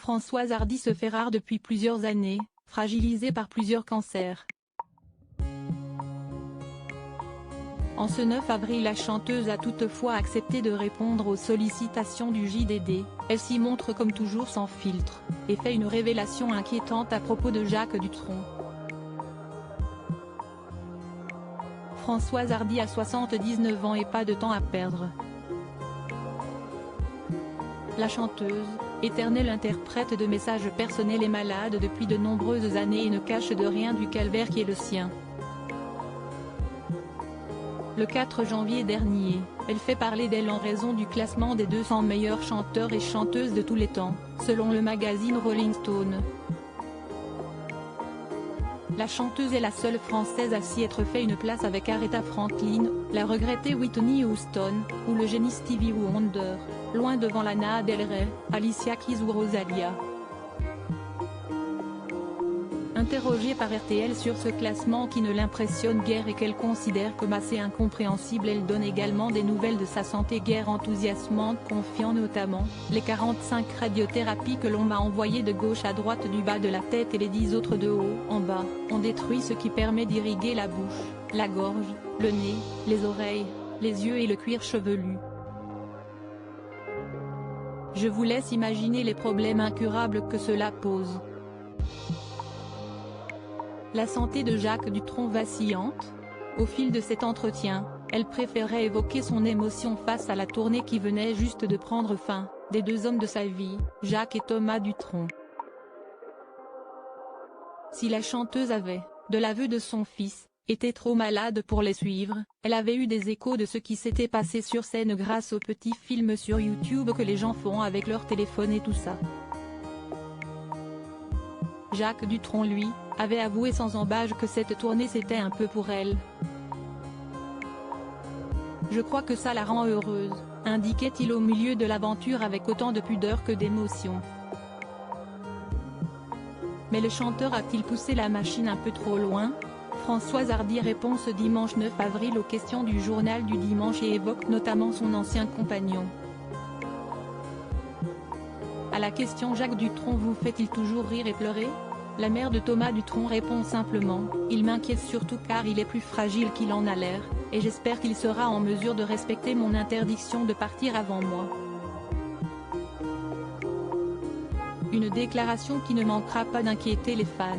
Françoise Hardy se fait rare depuis plusieurs années, fragilisée par plusieurs cancers. En ce 9 avril, la chanteuse a toutefois accepté de répondre aux sollicitations du JDD. Elle s'y montre comme toujours sans filtre, et fait une révélation inquiétante à propos de Jacques Dutronc. Françoise Hardy a 79 ans et pas de temps à perdre. La chanteuse, éternelle interprète de messages personnels, est malade depuis de nombreuses années et ne cache de rien du calvaire qui est le sien. Le 4 janvier dernier, elle fait parler d'elle en raison du classement des 200 meilleurs chanteurs et chanteuses de tous les temps, selon le magazine Rolling Stone. La chanteuse est la seule française à s'y être fait une place avec Aretha Franklin, la regrettée Whitney Houston, ou le génie Stevie Wonder, loin devant Lana Del Rey, Alicia Keys ou Rosalia. Interrogée par RTL sur ce classement qui ne l'impressionne guère et qu'elle considère comme assez incompréhensible, elle donne également des nouvelles de sa santé guère enthousiasmantes, confiant notamment « Les 45 radiothérapies que l'on m'a envoyées de gauche à droite, du bas de la tête et les 10 autres de haut en bas, ont détruit ce qui permet d'irriguer la bouche, la gorge, le nez, les oreilles, les yeux et le cuir chevelu. Je vous laisse imaginer les problèmes incurables que cela pose. » La santé de Jacques Dutronc vacillante. Au fil de cet entretien, elle préférait évoquer son émotion face à la tournée qui venait juste de prendre fin, des deux hommes de sa vie, Jacques et Thomas Dutronc. Si la chanteuse avait, de l'aveu de son fils, été trop malade pour les suivre, elle avait eu des échos de ce qui s'était passé sur scène grâce aux petits films sur YouTube que les gens font avec leur téléphone et tout ça. Jacques Dutronc, lui, avait avoué sans embâche que cette tournée c'était un peu pour elle. « Je crois que ça la rend heureuse », indiquait-il au milieu de l'aventure avec autant de pudeur que d'émotion. Mais le chanteur a-t-il poussé la machine un peu trop loin? Françoise Hardy répond ce dimanche 9 avril aux questions du journal du dimanche et évoque notamment son ancien compagnon. À la question « Jacques Dutronc vous fait-il toujours rire et pleurer ?», la mère de Thomas Dutronc répond simplement « Il m'inquiète surtout car il est plus fragile qu'il en a l'air, et j'espère qu'il sera en mesure de respecter mon interdiction de partir avant moi. » Une déclaration qui ne manquera pas d'inquiéter les fans.